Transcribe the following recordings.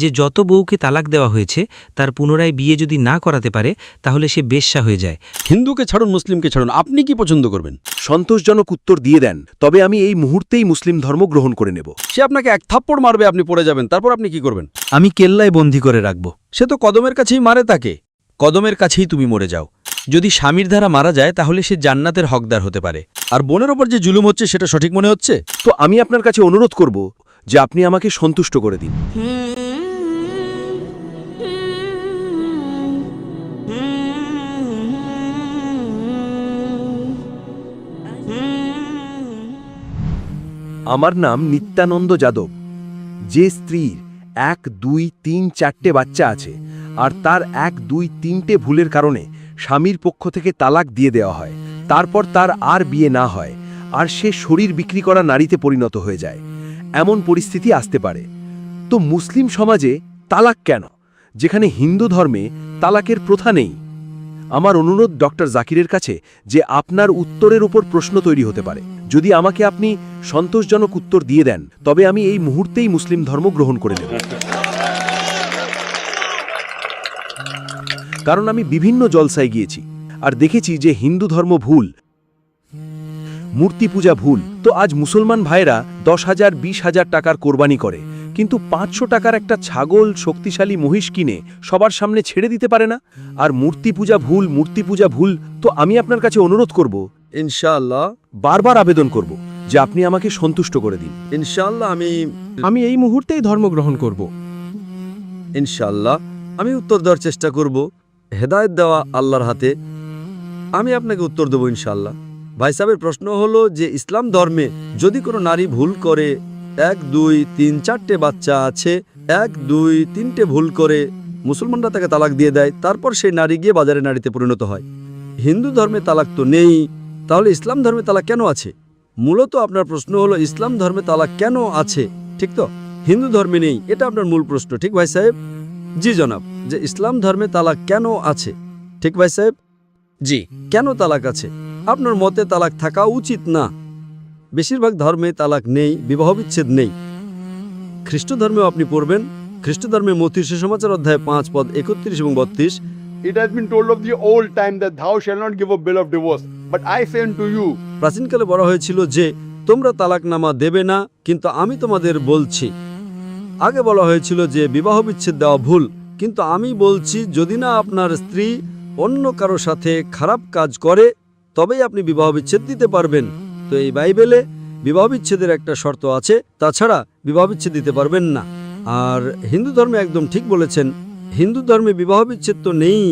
যে যত বউকে তালাক দেওয়া হয়েছে তার পুনরায় বিয়ে যদি না করাতে পারে তাহলে সে বেশ্যা হয়ে যায়। হিন্দুকে ছাড়ুন, মুসলিমকে ছাড়ুন, আপনি কি পছন্দ করবেন? সন্তোষজনক উত্তর দিয়ে দেন, তবে আমি এই মুহূর্তেই মুসলিম ধর্ম গ্রহণ করে নেব। সে আপনাকে এক থাপ্পড় মারবে, আপনি পড়ে যাবেন, তারপর আপনি কি করবেন? আমি কেল্লায় বন্দি করে রাখব। সে তো কদমের কাছেই মারে তাকে, কদমের কাছেই তুমি মরে যাও। যদি স্বামীর দ্বারা মারা যায় তাহলে সে জান্নাতের হকদার হতে পারে। আর বোনের ওপর যে জুলুম হচ্ছে সেটা সঠিক মনে হচ্ছে? তো আমি আপনার কাছে অনুরোধ করব যে আপনি আমাকে সন্তুষ্ট করে দিন। আমার নাম নিত্যানন্দ যাদব। যে স্ত্রীর 1, 2, 3, 4টে বাচ্চা আছে আর তার 1, 2, 3টে ভুলের কারণে স্বামীর পক্ষ থেকে তালাক দিয়ে দেওয়া হয়, তারপর তার আর বিয়ে না হয় আর সে শরীর বিক্রি করা নারীতে পরিণত হয়ে যায়, এমন পরিস্থিতি আসতে পারে। তো মুসলিম সমাজে তালাক কেন, যেখানে হিন্দু ধর্মে তালাকের প্রথা নেই? আমার অনুরোধ ডক্টর জাকিরের কাছে যে আপনার উত্তরের উপর প্রশ্ন তৈরি হতে পারে। যদি আমাকে আপনি সন্তোষজনক উত্তর দিয়ে দেন তবে আমি এই মুহূর্তেই মুসলিম ধর্ম গ্রহণ করে নেব। কারণ আমি বিভিন্ন জলসায় গিয়েছি আর দেখেছি যে হিন্দু ধর্ম ভুল, মূর্তি পূজা ভুল। তো আজ মুসলমান ভাইরা 10,000 20,000 টাকার কোরবানি করে, কিন্তু 500 টাকার একটা ছাগল, শক্তিশালী মহিষ কিনে সবার সামনে ছেড়ে দিতে পারে না। আর মূর্তি পূজা ভুল, মূর্তি পূজা ভুল। তো আমি আপনার কাছে অনুরোধ করব, ইনশাআল্লাহ, বারবার আবেদন করব যে আপনি আমাকে সন্তুষ্ট করে দিন। ইনশাআল্লাহ আমি এই মুহূর্তেই ধর্মগ্রহণ করব। ইনশাআল্লাহ আমি উত্তর দেওয়ার চেষ্টা করব। হেদায়েত দেওয়া আল্লাহর হাতে, আমি আপনাকে উত্তর দেব ইনশাআল্লাহ। ভাই সাহেবের প্রশ্ন হলো যে ইসলাম ধর্মে যদি কোনো নারী ভুল করে, 1, 2, 3, 4টে বাচ্চা আছে, 1, 2, 3টে ভুল করে মুসলমানরা তাকে তালাক দিয়ে দেয়, তারপর সেই নারী গিয়ে বাজারে নারীতে পরিণত হয়। হিন্দু ধর্মে তালাক তো নেই, তাহলে ইসলাম ধর্মে তালাক কেন আছে? মূলত আপনার প্রশ্ন হলো ইসলাম ধর্মে তালাক কেন আছে, ঠিক তো? হিন্দু ধর্মে নেই, এটা আপনার মূল প্রশ্ন, ঠিক ভাই সাহেব? জি জনাব, যে ইসলাম ধর্মে তালাক কেন আছে, ঠিক ভাই সাহেব? জি, কেন তালাক আছে? আপনার মতে তালাক থাকা উচিত না। বেশিরভাগ ধর্মে তালাক নেই, বিবাহ বিচ্ছেদ নেই। খ্রিস্ট ধর্মেও আপনি পড়বেন, খ্রিস্ট ধর্মে মথির সুসমাচার অধ্যায় 5 পদ 31 এবং 32, It has been told of the old time that thou shalt not give a bill of divorce. But I say unto you, প্রাচীনকালে বলা হয়েছিল যে তোমরা তালাকনামা দেবে না, কিন্তু আমি তোমাদের বলছি। আগে বলা হয়েছিল যে বিবাহ বিচ্ছেদ দেওয়া ভুল, কিন্তু আমি বলছি যদি না আপনার স্ত্রী অন্য কারো সাথে খারাপ কাজ করে তবেই আপনি বিবাহ বিচ্ছেদ দিতে পারবেন। তো এই বাইবেলে বিবাহ বিচ্ছেদের একটা শর্ত আছে, তাছাড়া বিবাহ বিচ্ছেদ দিতে পারবেন না। আর হিন্দু ধর্মে একদম ঠিক বলেছেন, হিন্দু ধর্মে বিবাহ বিচ্ছেদ তো নেই।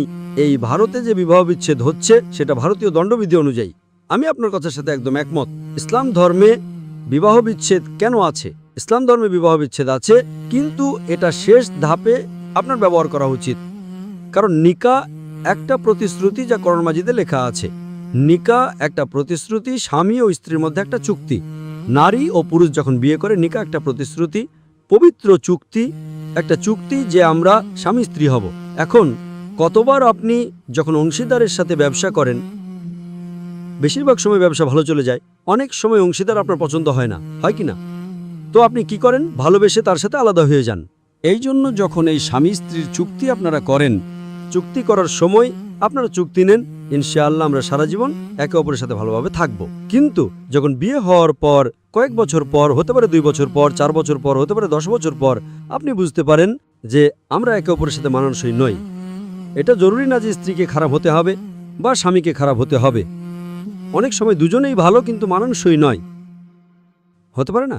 এই ভারতে যে বিবাহ বিচ্ছেদ হচ্ছে সেটা ভারতীয় দণ্ডবিধি অনুযায়ী। আমি আপনার কথার সাথে একদম একমত। ইসলাম ধর্মে বিবাহ বিচ্ছেদ কেন আছে? ইসলাম ধর্মে বিবাহ বিচ্ছেদ আছে, কিন্তু এটা শেষ ধাপে আপনার ব্যবহার করা উচিত। কারণ নিকা একটা প্রতিশ্রুতি, যা কোরআন মাজিদে লেখা আছে। নিকা একটা প্রতিশ্রুতি, স্বামী ও স্ত্রীর মধ্যে একটা চুক্তি। নারী ও পুরুষ যখন বিয়ে করে, নিকা একটা প্রতিশ্রুতি, পবিত্র চুক্তি, একটা চুক্তি যে আমরা স্বামী স্ত্রী হব। এখন কতবার আপনি যখন অংশীদারের সাথে ব্যবসা করেন, বেশিরভাগ সময় ব্যবসা ভালো চলে যায়, অনেক সময় অংশীদার আপনার পছন্দ হয় না, হয় কি না? তো আপনি কি করেন? ভালোবেসে তার সাথে আলাদা হয়ে যান। এই জন্য যখন এই স্বামী স্ত্রীর চুক্তি আপনারা করেন, চুক্তি করার সময় আপনারা চুক্তি নেন ইনশাআল্লাহ আমরা সারা জীবন একে অপরের সাথে ভালোভাবে থাকব। কিন্তু যখন বিয়ে হওয়ার পর কয়েক বছর পর, হতে পারে 2 বছর পর, 4 বছর পর, হতে পারে 10 বছর পর, আপনি বুঝতে পারেন যে আমরা একে অপরের সাথে মানানসই নই। এটা জরুরি না যে স্ত্রীকে খারাপ হতে হবে বা স্বামীকে খারাপ হতে হবে। অনেক সময় দুজনেই ভালো কিন্তু মানানসই নয়, হতে পারে না?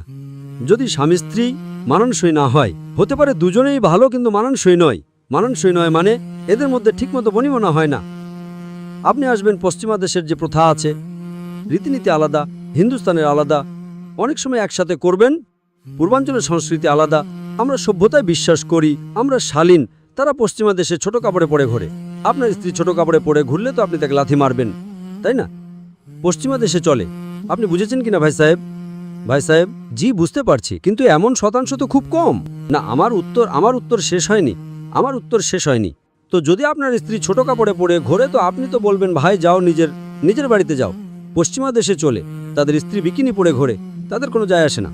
যদি স্বামী স্ত্রী মানানসই না হয়, হতে পারে দুজনেই ভালো কিন্তু মানানসই নয়। মানানসই নয় মানে এদের মধ্যে ঠিকমতো বনিবনা হয় না। আপনি আসবেন পশ্চিমা দেশের যে প্রথা আছে, রীতিনীতি আলাদা, হিন্দুস্তানের আলাদা, অনেক সময় একসাথে করবেন। পূর্বাঞ্চলের সংস্কৃতি আলাদা, আমরা সভ্যতায় বিশ্বাস করি, আমরা শালীন। তারা পশ্চিমা দেশে ছোট কাপড়ে পরে ঘোরে। আপনার স্ত্রী ছোট কাপড়ে পরে ঘুরলে তো আপনি তাকে লাথি মারবেন, তাই না? পশ্চিমা দেশে চলে। আপনি বুঝেছেন কিনা ভাই সাহেব? ভাই সাহেব, জি বুঝতে পারছি, কিন্তু এমন শতাংশ তো খুব কম না। আমার উত্তর শেষ হয়নি। আমার উত্তর শেষ হয়নি। তো যদি আপনার স্ত্রী ছোট কাপড়ে পরে ঘোরে, তো আপনি তো বলবেন ভাই যাও, নিজের বাড়িতে যাও। পশ্চিমা দেশে চলে, তাদের স্ত্রী বিকিনি পরে ঘোরে, তাদের কোনো যায় আসে না।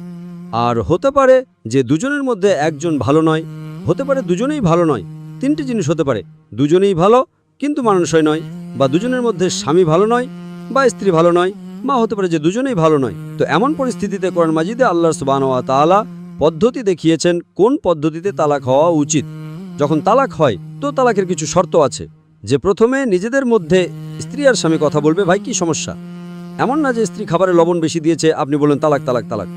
আর হতে পারে যে দুজনের মধ্যে একজন ভালো নয়, হতে পারে দুজনেই ভালো নয়। তিনটি জিনিস হতে পারে, দুজনেই ভালো কিন্তু মানানসই নয়, বা দুজনের মধ্যে স্বামী ভালো নয় বা স্ত্রী ভালো নয়, মা হতে পারে যে দুজনেই ভালো নয়। তো এমন পরিস্থিতিতে কোরআন মাজিদে আল্লাহ সুবহানাহু ওয়া তাআলা পদ্ধতি দেখিয়েছেন কোন পদ্ধতিতে তালাক হওয়া উচিত। যখন তালাক হয় তো তালাকের কিছু শর্ত আছে, যে প্রথমে নিজেদের মধ্যে স্ত্রী আর স্বামী কথা বলবে, ভাই কি সমস্যা। এমন না যে স্ত্রী খাবারে লবণ বেশি দিয়েছে, আপনি বলেন তালাক তালাক তালাক।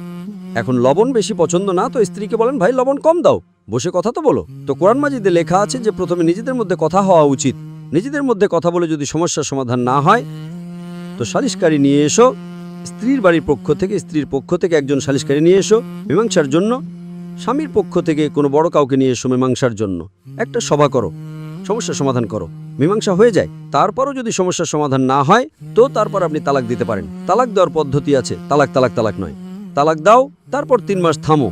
এখন লবণ বেশি পছন্দ না, তো স্ত্রীকে বলেন ভাই লবণ কম দাও, বসে কথা তো বলো। তো কোরআন মাজিদে লেখা আছে যে প্রথমে নিজেদের মধ্যে কথা হওয়া উচিত। নিজেদের মধ্যে কথা বলে যদি সমস্যার সমাধান না হয় তো সালিশকারী নিয়ে এসো। স্ত্রীর বাড়ির পক্ষ থেকে, স্ত্রীর পক্ষ থেকে একজন সালিশকারী নিয়ে এসো মীমাংসার জন্য। স্বামীর পক্ষ থেকে কোনো বড় কাউকে নিয়ে এসো মীমাংসার জন্য। একটা সভা করো, সমস্যার সমাধান করো, মীমাংসা হয়ে যায়। তারপরও যদি সমস্যার সমাধান না হয় তো তারপর আপনি তালাক দিতে পারেন। তালাক দেওয়ার পদ্ধতি আছে, তালাক তালাক তালাক নয়। তালাক দাও, তারপর 3 মাস থামো,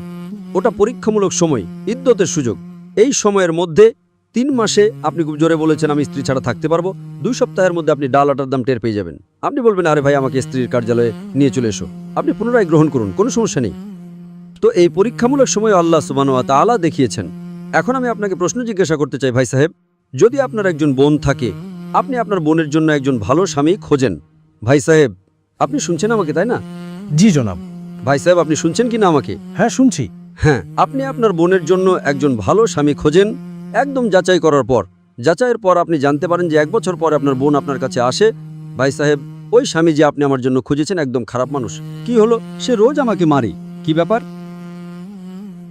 ওটা পরীক্ষামূলক সময়, ইদ্যতের সুযোগ। এই সময়ের মধ্যে 3 মাসে আপনি খুব জোরে বলেছেন আমি স্ত্রী ছাড়া থাকতে পারবো, 2 সপ্তাহের মধ্যে আপনি ডাল আটার দাম টের পেয়ে যাবেন। আপনি বলবেন আরে ভাই আমাকে স্ত্রীর কার্যালয়ে নিয়ে চলে এসো, আপনি পুনরায় গ্রহণ করুন, কোনো সমস্যা নেই। তো এই পরীক্ষামূলক সময় আল্লাহ সুবহানাহু ওয়া তাআলা দেখিয়েছেন। এখন আমি আপনাকে প্রশ্ন জিজ্ঞাসা করতে চাই, ভাই সাহেব, যদি আপনার একজন বোন থাকে, আপনি আপনার বোনের জন্য একজন ভালো স্বামী খোঁজেন। ভাই সাহেব আপনি শুনছেন আমাকে, তাই না? জি জনাব। ভাই সাহেব আপনি শুনছেন কি না আমাকে? হ্যাঁ শুনছি। হ্যাঁ, আপনি আপনার বোনের জন্য একজন ভালো স্বামী খোঁজেন, একদম যাচাই করার পর। যাচাইয়ের পর আপনি জানতে পারেন যে 1 বছর পর আপনার বোন আপনার কাছে আসে, ভাই সাহেব ওই স্বামী যে আপনি আমার জন্য খুঁজেছেন একদম খারাপ মানুষ। কি হলো? সে রোজ আমাকে মারে। কি ব্যাপার?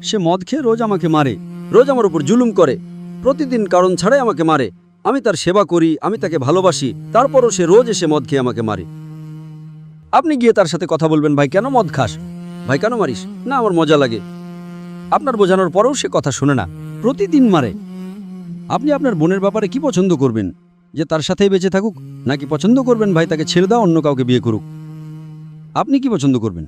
সে মদ খেয়ে রোজ আমাকে মারে, রোজ আমার উপর জুলুম করে, প্রতিদিন কারণ ছাড়াই আমাকে মারে। আমি তার সেবা করি, আমি তাকে ভালোবাসি, তারপরও সে রোজ এসে মদ খেয়ে আমাকে মারে। আপনি গিয়ে তার সাথে কথা বলবেন, ভাই কেন মদ খাস, ভাই কেন মারিস? না আমার মজা লাগে। আপনার বোঝানোর পরেও সে কথা শোনে না, প্রতিদিন মারে। আপনি আপনার বোনের ব্যাপারে কি পছন্দ করবেন? যে তার সাথেই বেঁচে থাকুক, নাকি পছন্দ করবেন ভাই তাকে ছেড়ে দাও, অন্য কাউকে বিয়ে করুক? আপনি কি পছন্দ করবেন?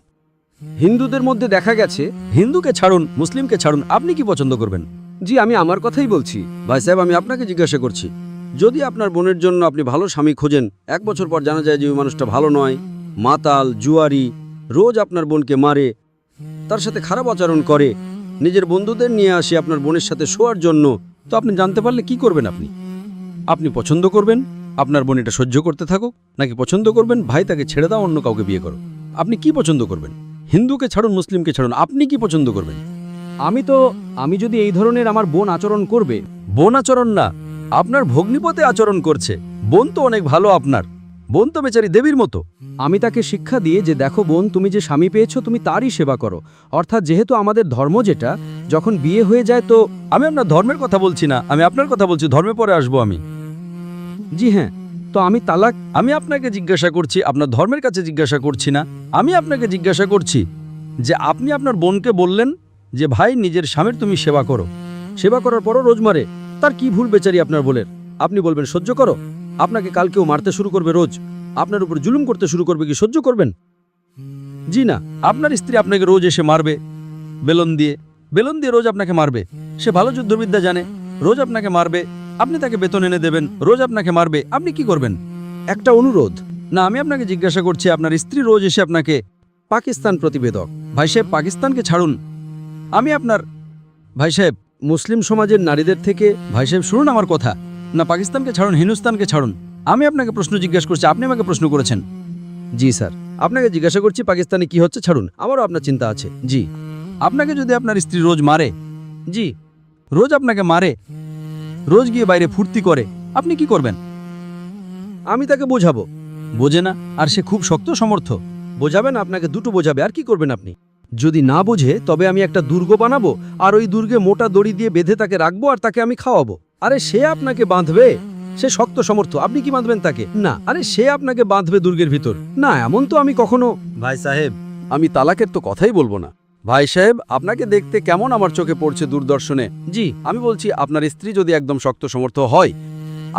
হিন্দুদের মধ্যে দেখা গেছে হিন্দুকে ছাড়ুন, মুসলিমকে ছাড়ুন, আপনি কি পছন্দ করবেন? জি আমি আমার কথাই বলছি। ভাই সাহেব আমি আপনাকে জিজ্ঞাসা করছি, যদি আপনার বোনের জন্য আপনি ভালো স্বামী খোঁজেন, 1 বছর পর জানা যায় যে ওই মানুষটা ভালো নয়, মাতাল, জুয়ারি, রোজ আপনার বোনকে মারে, তার সাথে খারাপ আচরণ করে, নিজের বন্ধুদের নিয়ে আসে আপনার বোনের সাথে শোয়ার জন্য, তো আপনি জানতে পারলে কি করবেন? আপনি পছন্দ করবেন আপনার বোন এটা সহ্য করতে থাকুক, নাকি পছন্দ করবেন ভাই তাকে ছেড়ে দাও, অন্য কাউকে বিয়ে করো? আপনি কি পছন্দ করবেন? হিন্দুকে ছাড়ুন, মুসলিমকে ছাড়ুন, আপনি কি পছন্দ করবেন? আমি যদি এই ধরনের আমার বোন আচরণ করবে, বোন আচরণ না, আপনার ভগ্নিপতি আচরণ করছে। বোন তো অনেক ভালো, আপনার বোন তো বেচারি দেবীর মতো। আমি তাকে শিক্ষা দিয়ে যে দেখো বোন, তুমি যে স্বামী পেয়েছো তুমি তারই সেবা করো। অর্থাৎ যেহেতু আমাদের ধর্ম যেটা, যখন বিয়ে হয়ে যায় তো আমি আপনার ধর্মের কথা বলছি না, আমি আপনার কথা বলছি, ধর্মে পরে আসবো আমি। জি হ্যাঁ, তো আমি তালাক আমি আপনাকে জিজ্ঞাসা করছি, আপনার ধর্মের কাছে জিজ্ঞাসা করছি না, আমি আপনাকে জিজ্ঞাসা করছি যে আপনি আপনার বোনকে বললেন যে ভাই নিজের স্বামীর তুমি সেবা করো, সেবা করার পরও রোজ মারে, তার কি ভুল বেচারি আপনার বলের? আপনি বলবেন সহ্য করো? আপনাকে কালকেও মারতে শুরু করবে, রোজ আপনার উপর জুলুম করতে শুরু করবে, কি সহ্য করবেন? জি না, আপনার স্ত্রী আপনাকে রোজ এসে মারবে, বেলুন দিয়ে রোজ আপনাকে মারবে। সে ভালো যুদ্ধবিদ্যা জানে, রোজ আপনাকে মারবে, আপনি তাকে বেতন এনে দেবেন, রোজ আপনাকে মারবে, আপনি কি করবেন? একটা অনুরোধ না, আমি আপনাকে জিজ্ঞাসা করছি, আপনার স্ত্রী রোজ এসে আপনাকে পাকিস্তান প্রতিবেদক, ভাই সাহেব পাকিস্তানকে ছাড়ুন। আমি আপনার ভাই সাহেব মুসলিম সমাজের নারীদের থেকে, ভাই সাহেব শুনুন আমার কথা, না পাকিস্তানকে ছাড়ুন, হিন্দুস্তানকে ছাড়ুন। আমি আপনাকে প্রশ্ন জিজ্ঞাসা করছি, আপনি আমাকে প্রশ্ন করেছেন। জি স্যার, আপনাকে জিজ্ঞাসা করছি পাকিস্তানে কি হচ্ছে ছাড়ুন, আমারও আপনার চিন্তা আছে। জি, আপনাকে যদি আপনার স্ত্রী রোজ মারে, জি রোজ আপনাকে মারে, রোজ গিয়ে বাইরে ফুর্তি করে, আপনি কি করবেন? আমি তাকে বোঝাবো, বোঝে না, আর সে খুব শক্ত সমর্থ, বোঝাবেন আপনাকে, দুটো বোঝাবে, আর কি করবেন আপনি? যদি না বোঝে তবে আমি একটা দুর্গ বানাবো, আর ওই দুর্গে মোটা দড়ি দিয়ে বেঁধে তাকে রাখবো, আর তাকে আমি খাওয়াবো। আরে সে আপনাকে বাঁধবে, সে শক্ত সমর্থ, আপনি কি বাঁধবেন তাকে? না, আরে সে আপনাকে বাঁধবে দুর্গের ভিতর। না, এমন তো আমি কখনো। ভাই সাহেব আমি তালাকের তো কথাই বলবো না। ভাই সাহেব আপনাকে দেখতে কেমন আমার চোখে পড়ছে দূরদর্শনে। জি আমি বলছি, আপনার স্ত্রী যদি একদম শক্ত সমর্থ হয়,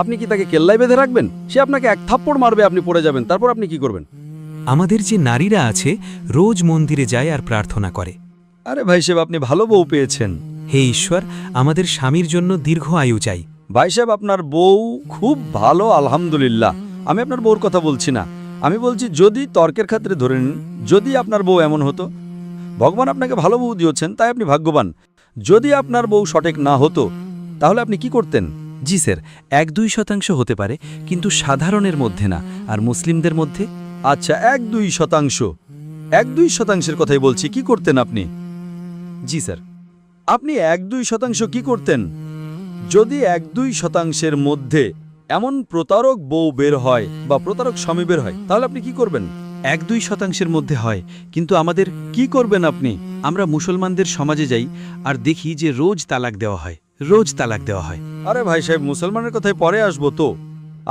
আপনি কি তাকে কেল্লায় বেঁধে রাখবেন? সে আপনাকে 1 থাপ্পড় মারবে, আপনি পড়ে যাবেন, তারপর আপনি কি করবেন? আমাদের যে নারীরা আছে রোজ মন্দিরে যায় আর প্রার্থনা করে, আরে ভাই সাহেব আপনি ভালো বউ পেয়েছেন। হে ঈশ্বর, আমাদের স্বামীর জন্য দীর্ঘ আয়ু চাই। ভাই সাহেব আপনার বউ খুব ভালো, আলহামদুলিল্লাহ। আমি আপনার বউর কথা বলছি না, আমি বলছি যদি তর্কের ক্ষেত্রে ধরে নিন, যদি আপনার বউ এমন হতো, ভগবান আপনাকে ভালো বউ দিয়েছেন তাই আপনি ভাগ্যবান। যদি আপনার বউ সঠিক না হতো তাহলে আপনি কি করতেন? জি স্যার, 1-2% হতে পারে, কিন্তু সাধারণের মধ্যে না। আর মুসলিমদের মধ্যে? আচ্ছা, 1-2%। 1-2%-এর কথাই বলছি, কি করতেন আপনি? জি স্যার। আপনি 1-2% কি করতেন? যদি 1-2%-এর মধ্যে এমন প্রতারক বউ বের হয় বা প্রতারক স্বামী বের হয়, তাহলে আপনি কি করবেন? 1-2%-এর মধ্যে হয়, কিন্তু আমাদের কি করবেন আপনি? আমরা মুসলমানদের সমাজে যাই আর দেখি যে রোজ তালাক দেওয়া হয়, রোজ তালাক দেওয়া হয়। আরে ভাই সাহেব, মুসলমানের কথায় পরে আসবো তো।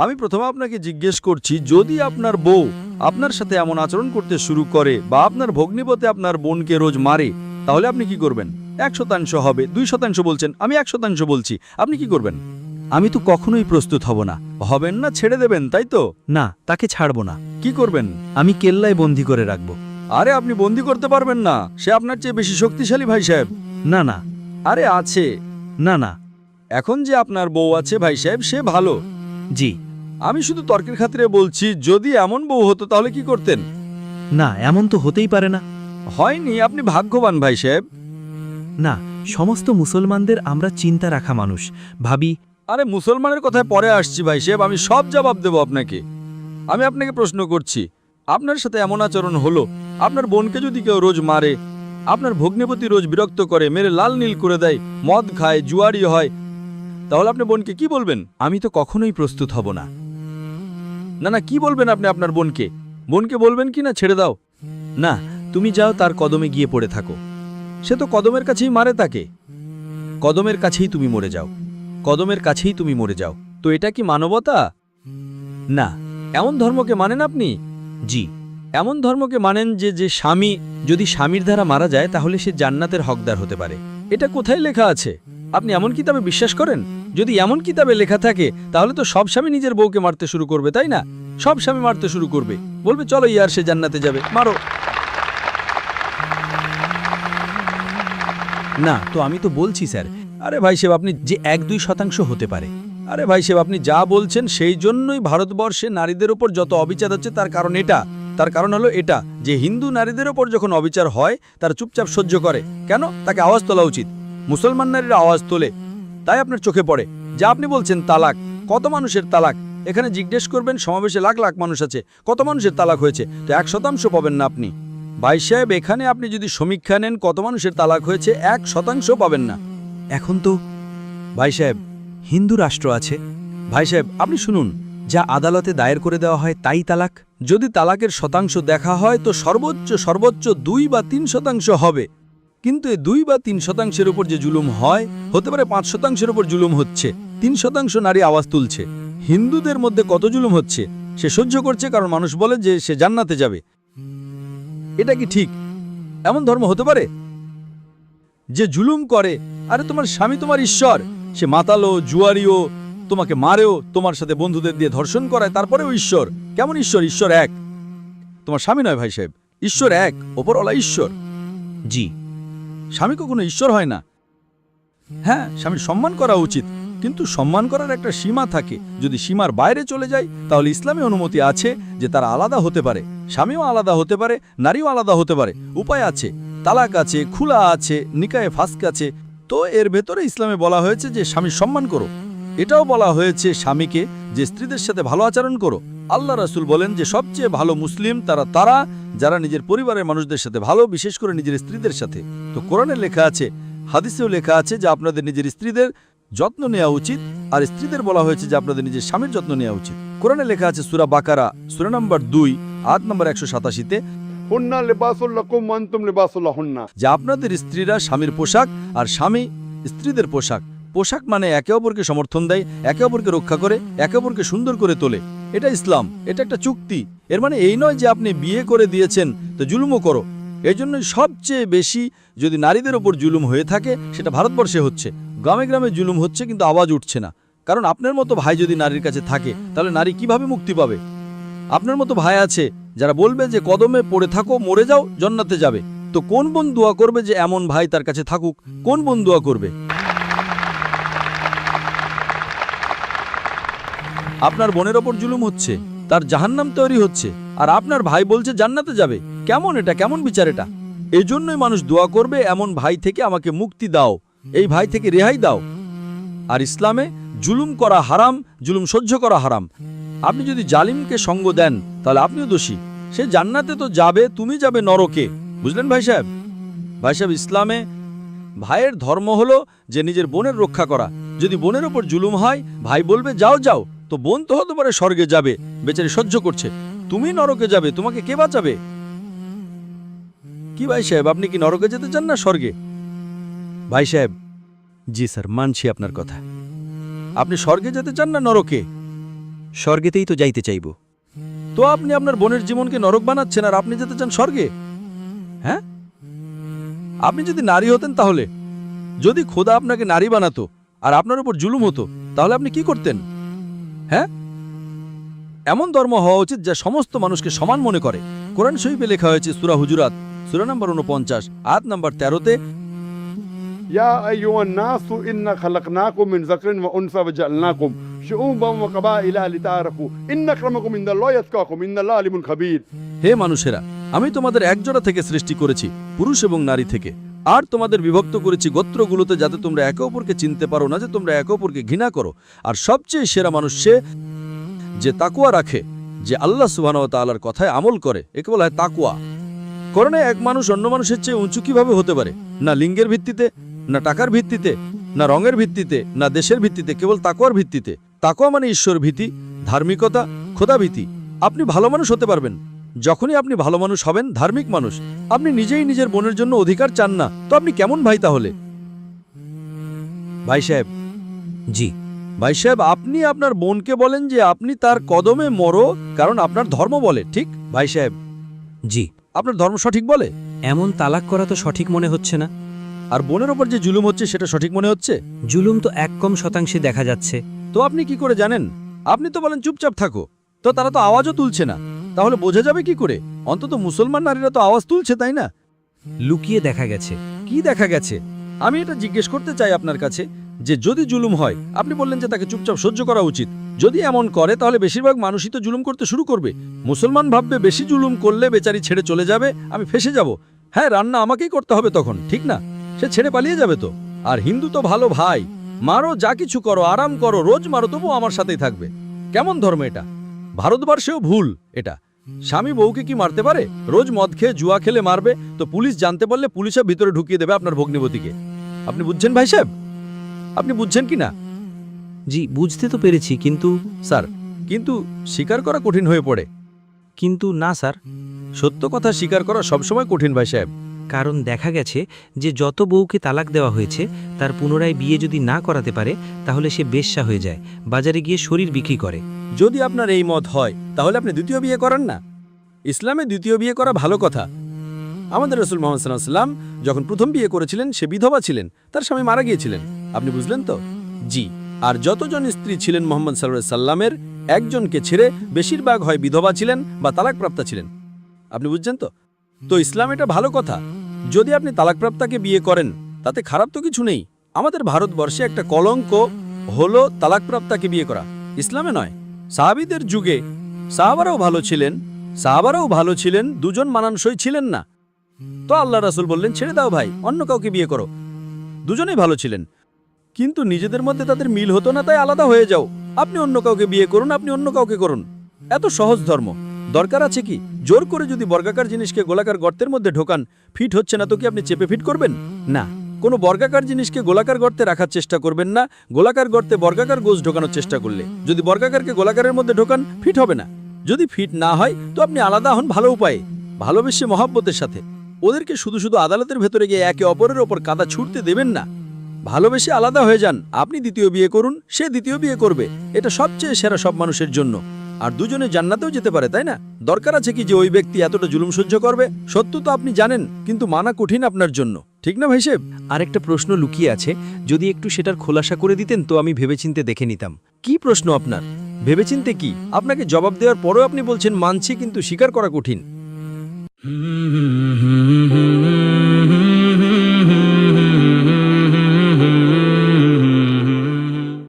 আমি প্রথমে আপনাকে জিজ্ঞেস করছি, যদি আপনার বউ আপনার সাথে এমন আচরণ করতে শুরু করে বা আপনার ভগ্নিপতি আপনার বোনকে রোজ মারে, তাহলে আপনি কি করবেন? 1% হবে, 2% বলছেন, আমি 1% বলছি, আপনি কি করবেন? আমি তো কখনোই প্রস্তুত হব না। হবেন না, ছেড়ে দেবেন, তাই তো? না, তাকে ছাড়ব না। কি করবেন? আমি কেল্লায় বন্দি করে রাখব। আরে আপনি বন্দি করতে পারবেন না, সে আপনার চেয়ে বেশি শক্তিশালী ভাই সাহেব। না না, আরে আছে। না না। এখন যে আপনার বউ আছে ভাই সাহেব, সে ভালো। জি। আমি শুধু তর্কের খাতিরে বলছি, যদি এমন বউ হতো তাহলে কি করতেন? না, এমন তো হতেই পারে না। হয়নি, আপনি ভাগ্যবান ভাই সাহেব। না, সমস্ত মুসলমানদের আমরা চিন্তা রাখা মানুষ, ভাবি। আরে মুসলমানের কথায় পরে আসছি ভাই সাহেব, আমি সব জবাব দেব আপনাকে। আমি আপনাকে প্রশ্ন করছি, আপনার সাথে এমন আচরণ হলো, আপনার বোনকে যদি কেউ রোজ মারে, আপনার ভগ্নিপতি রোজ বিরক্ত করে, মেরে লাল নীল করে দেয়, মদ খায়, জুয়ারি হয়, তাহলে আপনি বোনকে কি বলবেন? আমি তো কখনোই প্রস্তুত হব না। না না, কি বলবেন আপনি আপনার বোনকে? বোনকে বলবেন কি না ছেড়ে দাও? না, তুমি যাও, তার কদমে গিয়ে পড়ে থাকো। সে তো কদমের কাছেই মারে তাকে। কদমের কাছেই তুমি মরে যাও, কদমের কাছেই তুমি মরে যাও। তো এটা কি মানবতা? না। এমন ধর্মকে মানেন আপনি? জি। এমন ধর্মকে মানেন যে স্বামী যদি স্বামীর দ্বারা মারা যায় তাহলে সে জান্নাতের হকদার হতে পারে। এটা কোথায় লেখা আছে? আপনি এমন কিতাবে বিশ্বাস করেন? যদি এমন কিতাবে লেখা থাকে তাহলে তো সব স্বামী নিজের বউকে মারতে শুরু করবে, তাই না? সব স্বামী মারতে শুরু করবে, বলবে চলো ইয়ার সে জান্নাতে যাবে, মারো। না, তো আমি তো বলছি স্যার। আরে ভাই সাহেব, আপনি যে 1-2% হতে পারে। আরে ভাই সাহেব, আপনি যা বলছেন সেই জন্যই ভারতবর্ষে নারীদের উপর যত অবিচার হচ্ছে, তার কারণ এটা। তার কারণ হলো এটা যে হিন্দু নারীদের ওপর যখন অবিচার হয় তারা চুপচাপ সহ্য করে। কেন? তাকে আওয়াজ তোলা উচিত। মুসলমান নারীরা আওয়াজ তোলে, তাই আপনার চোখে পড়ে। যা আপনি বলছেন তালাক, কত মানুষের তালাক? এখানে জিজ্ঞেস করবেন, সমাবেশে লাখ লাখ মানুষ আছে, কত মানুষের তালাক হয়েছে? তো 1% পাবেন না আপনি। ভাই সাহেব, এখানে আপনি যদি সমীক্ষা নেন কত মানুষের তালাক হয়েছে, 1% পাবেন না। এখন তো ভাই সাহেব, হিন্দু রাষ্ট্র আছে। ভাই সাহেব আপনি শুনুন, যা আদালতে দায়ের করে দেওয়া হয় তাই তালাক। যদি তালাকের শতাংশ দেখা হয় তো সর্বোচ্চ 2 বা 3% হবে। কিন্তু এই 2 বা 3%-এর উপর যে জুলুম হয়, হতে পারে 5%-এর উপর জুলুম হচ্ছে, 3% নারী আওয়াজ তুলছে। হিন্দুদের মধ্যে কত জুলুম হচ্ছে, সে সহ্য করছে, কারণ মানুষ বলে যে সে জান্নাতে যাবে। এটা কি ঠিক? এমন ধর্ম হতে পারে যে জুলুম করে? আরে তোমার স্বামী তোমার ঈশ্বর, সে মাতালো, জুয়ারিও, তোমাকে মারেও, তোমার সাথে বন্ধুদের দিয়ে ধর্ষণ করায়, তারপরেও ঈশ্বর। কেমন ঈশ্বর? ঈশ্বর এক, তোমার স্বামী নয় ভাই সাহেব, ঈশ্বর এক, ওপরওয়ালা ঈশ্বর। জি। স্বামী কখনো ঈশ্বর হয় না। হ্যাঁ, স্বামীর সম্মান করা উচিত, কিন্তু সম্মান করার একটা সীমা থাকে। যদি সীমার বাইরে চলে যায় তাহলে ইসলামে অনুমতি আছে যে তারা আলাদা হতে পারে, স্বামীও আলাদা হতে পারে, নারীও আলাদা হতে পারে, উপায় আছে, তালাক আছে, খুলা আছে, নিকায়ে ফাস্ক আছে। তো এর ভেতরে ইসলামে বলা হয়েছে যে স্বামীর সম্মান করো। এটাও বলা হয়েছে স্বামীকে যে স্ত্রীদের সাথে ভালো আচরণ করো। আল্লাহ রাসূল বলেন যে সবচেয়ে ভালো মুসলিম তারা যারা নিজের পরিবারের মানুষদের সাথে ভালো, বিশেষ করে নিজের স্ত্রীদের সাথে। তো কোরআনে লেখা আছে, হাদিসেও লেখা আছে যে আপনাদের নিজের স্ত্রীদের যত্ন নেওয়া উচিত, আর স্ত্রীদের বলা হয়েছে যে আপনাদের নিজের স্বামীর যত্ন নেওয়া উচিত। কোরআনে লেখা আছে সূরা বাকারা সূরা নম্বর 2 আয়াত নম্বর 187-তে, हुन्ना लिबासुल लकुम व अंतुम लिबासुल लहुन्ना। যে আপনাদের স্ত্রীরা স্বামীর পোশাক আর স্বামী স্ত্রীদের পোশাক। পোশাক মানে একে অপরকে সমর্থন দেয়, একে অপরকে রক্ষা করে, একে অপরকে সুন্দর করে তোলে। এটা ইসলাম, এটা একটা চুক্তি। এর মানে এই নয় যে আপনি বিয়ে করে দিয়েছেন তো জুলুমও করো। এই জন্যই সবচেয়ে বেশি যদি নারীদের ওপর জুলুম হয়ে থাকে সেটা ভারতবর্ষে হচ্ছে। গ্রামে গ্রামে জুলুম হচ্ছে, কিন্তু আওয়াজ উঠছে না। কারণ আপনার মতো ভাই যদি নারীর কাছে থাকে তাহলে নারী কিভাবে মুক্তি পাবে? আপনার মতো ভাই আছে যারা বলবে যে কদমে পড়ে থাকো, মরে যাও, জান্নাতে যাবে। তো কোন বোন দোয়া করবে যে এমন ভাই তার কাছে থাকুক? কোন বোন দোয়া করবে? আপনার বোনের ওপর জুলুম হচ্ছে, তার জাহান্নাম তৈরি হচ্ছে, আর আপনার ভাই বলছে জান্নাতে যাবে। কেমন এটা? কেমন বিচার এটা? এই জন্যই মানুষ দোয়া করবে, এমন ভাই থেকে আমাকে মুক্তি দাও। এই ভাই থেকে রেহাই দাও। আর ইসলামে জুলুম করা হারাম, জুলুম সহ্য করা হারাম। আপনি যদি জালিমকে সঙ্গ দেন তাহলে আপনিও দোষী। সে জান্নাতে তো যাবে, তুমি যাবে নরকে। বুঝলেন ভাই সাহেব? ভাই সাহেব, ইসলামে ভাইয়ের ধর্ম হলো যে নিজের বোনের রক্ষা করা। যদি বোনের ওপর জুলুম হয়, ভাই বলবে যাও যাও, তো বোন তো হতে পারে স্বর্গে যাবে, বেচারি সহ্য করছে, তুমি নরকে যাবে, তোমাকে কে বাঁচাবে? কি ভাই সাহেব, আপনি কি নরকে যেতে চান না স্বর্গে? ভাই সাহেব, জি স্যার, মানছি আপনার কথা। আপনি স্বর্গে যেতে চান না নরকে? স্বর্গেতেই তো যাইতে চাইব। তো আপনি আপনার বোনের জীবনকে নরক বানাচ্ছেন আর আপনি যেতে চান স্বর্গে? হ্যাঁ, আপনি যদি নারী হতেন তাহলে, যদি খোদা আপনাকে নারী বানাতো আর আপনার উপর জুলুম হতো, তাহলে আপনি কি করতেন? হ্যাঁ, এমন ধর্ম হওয়া উচিত যা সমস্ত মানুষকে সমান মনে করে। কোরআন শরীফে লেখা হয়েছে সূরা হুজুরাত সূরা নম্বর 49 আয়াত নম্বর 13-তে, يا أيها الناس إنا خلقناكم من ذكر وأنثى وجعلناكم شعوبا وقبائل لتعارفوا إن أكرمكم عند الله يتقاكم إن الله عليم خبير। হে মানুষেরা, আমি তোমাদের একজোড়া থেকে সৃষ্টি করেছি, পুরুষ এবং নারী থেকে, আর তোমাদের বিভক্ত করেছি গোত্রগুলোতে, যাতে তোমরা একে অপরকে চিনতে পারো না, যে তোমরা একে অপরকে ঘৃণা করো। আর সবচেয়ে সেরা মানুষ সে যে তাকুয়া রাখে, যে আল্লাহ সুবহানাহু ওয়া তাআলার কথায় আমল করে। একে বলা হয় তাকুয়া। কারণ এক মানুষ অন্য মানুষের চেয়ে উঁচু কিভাবে হতে পারে? না লিঙ্গের ভিত্তিতে, না টাকার ভিত্তিতে, না রঙের ভিত্তিতে, না দেশের ভিত্তিতে, কেবল তাকওয়ার ভিত্তিতে। তাকওয়া মানে ঈশ্বর ভীতি, ধার্মিকতা, খোদা ভীতি। আপনি ভালো মানুষ হতে পারবেন যখনই আপনি ভালো মানুষ হবেন, ধার্মিক মানুষ। আপনি নিজেই নিজের বোনের জন্য অধিকার চান না, তো আপনি কেমন ভাই তাহলে? ভাই সাহেব, জি। ভাই সাহেব, আপনি আপনার বোনকে বলেন যে আপনি তার কদমে মরো, কারণ আপনার ধর্ম বলে, ঠিক? ভাই সাহেব, জি। আপনার ধর্ম সঠিক বলে। এমন তালাক করা তো সঠিক মনে হচ্ছে না। আর বোনের ওপর যে জুলুম হচ্ছে সেটা সঠিক মনে হচ্ছে। জুলুম তো 1% দেখা যাচ্ছে। তো আপনি কি করে জানেন? আপনি তো বলেন চুপচাপ থাকো, তো তারা তো আওয়াজও তুলছে না, তাহলে বোঝা যাবে কি করে? অন্তত মুসলমান নারীরা তো আওয়াজ তুলছে, তাই না? লুকিয়ে দেখা গেছে। কি দেখা গেছে? আমি এটা জিজ্ঞেস করতে চাই আপনার কাছে, যে যদি জুলুম হয়, আপনি বললেন যে তাকে চুপচাপ সহ্য করা উচিত। যদি এমন করে তাহলে বেশিরভাগ মানুষই তো জুলুম করতে শুরু করবে। মুসলমান ভাববে বেশি জুলুম করলে বেচারি ছেড়ে চলে যাবে, আমি ফেসে যাব। হ্যাঁ, রান্না আমাকেই করতে হবে তখন, ঠিক না? সে ছেড়ে পালিয়ে যাবে তো। আর হিন্দু তো ভালো ভাই, মারো, যা কিছু করো, আরাম করো, রোজ মারো, তবু আমার সাথেই থাকবে। কেমন ধর্ম এটা? ভারতবর্ষেও ভুল এটা। স্বামী বউকে কি মারতে পারে? রোজ মদ খেয়ে জুয়া খেলে মারবে, তো পুলিশ জানতে পারলে পুলিশের ভিতরে ঢুকিয়ে দেবে আপনার ভগ্নিপতিকে। আপনি বুঝছেন ভাই সাহেব? আপনি বুঝছেন কি না? জি, বুঝতে তো পেরেছি, কিন্তু স্যার, কিন্তু স্বীকার করা কঠিন হয়ে পড়ে। কিন্তু না স্যার। সত্য কথা স্বীকার করা সবসময় কঠিন ভাই সাহেব। কারণ দেখা গেছে যে যত বউকে তালাক দেওয়া হয়েছে, তার পুনরায় বিয়ে যদি না করাতে পারে, তাহলে সে বেশ্যা হয়ে যায়, বাজারে গিয়ে শরীর বিক্রি করে। যদি আপনার এই মত হয়, তাহলে আপনি দ্বিতীয় বিয়ে করেন না। ইসলামে দ্বিতীয় বিয়ে করা ভালো কথা। আমাদের রাসূল মুহাম্মদ সাল্লাল্লাহু আলাইহি ওয়াসাল্লাম যখন প্রথম বিয়ে করেছিলেন, সে বিধবা ছিলেন, তার স্বামী মারা গিয়েছিলেন। আপনি বুঝলেন তো? জি। আর যতজন স্ত্রী ছিলেন মুহাম্মদ সাল্লাল্লাহু আলাইহি ওয়াসাল্লামের, একজনকে ছেড়ে বেশিরভাগ হয় বিধবা ছিলেন বা তালাকপ্রাপ্তা ছিলেন। আপনি বুঝছেন তো? তো ইসলাম এটা ভালো কথা। যদি আপনি তালাকপ্রাপ্তাকে বিয়ে করেন, তাতে খারাপ তো কিছু নেই। আমাদের ভারতবর্ষে একটা কলঙ্ক হলো তালাকপ্রাপ্তাকে বিয়ে করা, ইসলামে নয়। সাহাবীদের যুগে সাহাবারাও ভালো ছিলেন, দুজন মানানসই ছিলেন না। তো আল্লাহ রাসূল বললেন, ছেড়ে দাও ভাই, অন্য কাউকে বিয়ে করো। দুজনেই ভালো ছিলেন, কিন্তু নিজেদের মধ্যে তাদের মিল হতো না, তাই আলাদা হয়ে যাও। আপনি অন্য কাউকে বিয়ে করুন, আপনি অন্য কাউকে করুন। এত সহজ ধর্ম। দরকার আছে কি? জোর করে যদি বর্গাকার জিনিসকে গোলাকার গর্তের মধ্যে ঢোকান, ফিট হচ্ছে না, তো কি আপনি চেপে ফিট করবেন? না। কোনো বর্গাকার জিনিসকে গোলাকার গর্তে রাখার চেষ্টা করবেন না, গোলাকার গর্তে বর্গাকার গোজ ঢোকানোর চেষ্টা করলে। যদি বর্গাকারকে গোলাকারের মধ্যে ঢোকান, ফিট হবে না। যদি ফিট না হয়, তো আপনি আলাদা হন ভালো উপায়ে, ভালোবেসে মহব্বতের সাথে। ওদেরকে শুধু শুধু আদালতের ভেতরে গিয়ে একে অপরের ওপর কাদা ছুটতে দেবেন না। ভালোবেসে আলাদা হয়ে যান। আপনি দ্বিতীয় বিয়ে করুন, সে দ্বিতীয় বিয়ে করবে। এটা সবচেয়ে সেরা সব মানুষের জন্য। আর দুজনে জান্নাতেও যেতে পারে, তাই না? দরকার আছে কি যে ওই ব্যক্তি এতটা জুলুম সহ্য করবে? সত্য তো আপনি জানেন, কিন্তু মানা কঠিন আপনার জন্য, ঠিক না ভাই সাহেব? আরেকটা প্রশ্ন লুকিয়ে আছে, যদি একটু সেটার খোলাসা করে দিতেন তো আমি ভেবেচিন্তে দেখে নিতাম। কি প্রশ্ন আপনার? ভেবেচিন্তে কি? আপনাকে জবাব দেওয়ার পরেও আপনি বলছেন মানছি, কিন্তু স্বীকার করা কঠিন।